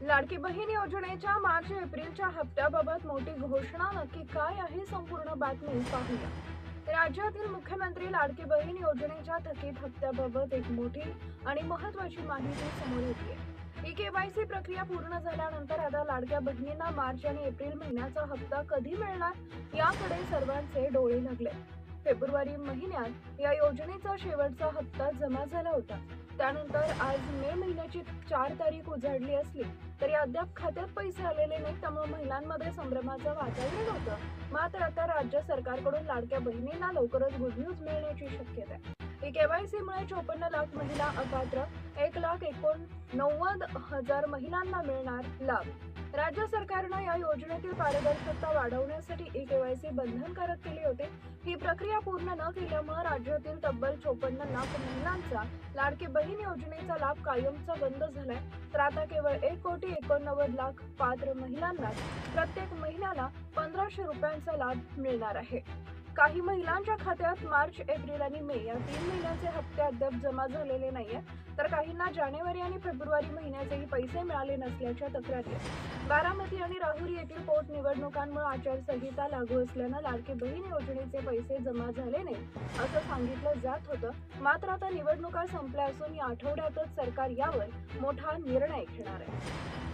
लाडकी बहीण योजनेच्या मार्च एप्रिलच्या हप्त्याबाबत मोठी घोषणा नक्की काय आहे, संपूर्ण बातमी पाहूया। राज्यातील मुख्यमंत्री लाडकी बहीण योजनेच्या थकीत हप्त्याबाबत एक मोठी आणि महत्त्वाची माहिती समोर येते। ई केवायसी प्रक्रिया पूर्ण झाल्यानंतर आता लाडक्या बहिणींना मार्च आणि एप्रिल महिन्याचा हप्ता कधी मिळणार याकडे सर्वांचे डोळे लागले। फेब्रुवारी महिन्यात या योजनेचा शेवटचा हप्ता जमा झाला होता। त्यानंतर आज मे महिन्याची 4 तारीख उजाडली असली तरी अद्याप खात्यात पैसे आलेले नाही। त्यामुळे महिलांमध्ये संभ्रमाचं वातावरण होतं। मात्र आता राज्य सरकारकडून लाडक्या बहिणींना लवकरच गुड न्यूज मिळण्याची शक्यता आहे। ई केवायसी मुळे 54 लाख महिला अपात्र, 1,89,000 महिलांना मिळणार लाभ। राज्य सरकारनं या योजनेतील पारदर्शकता वाढवण्यासाठी ई केवायसी बंधनकारक केली होती। ही प्रक्रिया पूर्ण न केल्यामुळे राज्यातील तब्बल 54 लाख महिलांचा लाडकी बहीण योजनेचा लाभ कायमचा बंद झालाय। तर आता केवळ 1,89,00,000 पात्र महिलांना प्रत्येक महिन्याला 1,500 रुपयांचा लाभ मिळणार आहे। काही महिलांच्या खात्यात मार्च, एप्रिल आणि मे या 3 महिन्यांचे हप्ते अद्याप जमा झालेले नाहीये, तर काहींना जानेवारी आणि फेब्रुवारी महिन्याचेही पैसे मिळाले नसल्याच्या तक्रारी आहेत। बारामती आणि राहुरी येथील पोटनिवडणुकांमुळे आचारसंहिता लागू असल्यानं लाडकी बहीण योजनेचे पैसे जमा झाले नाही असं सांगितलं जात होतं। मात्र आता निवडणुका संपल्या असून या आठवड्यातच सरकार यावर मोठा निर्णय घेणार आहे।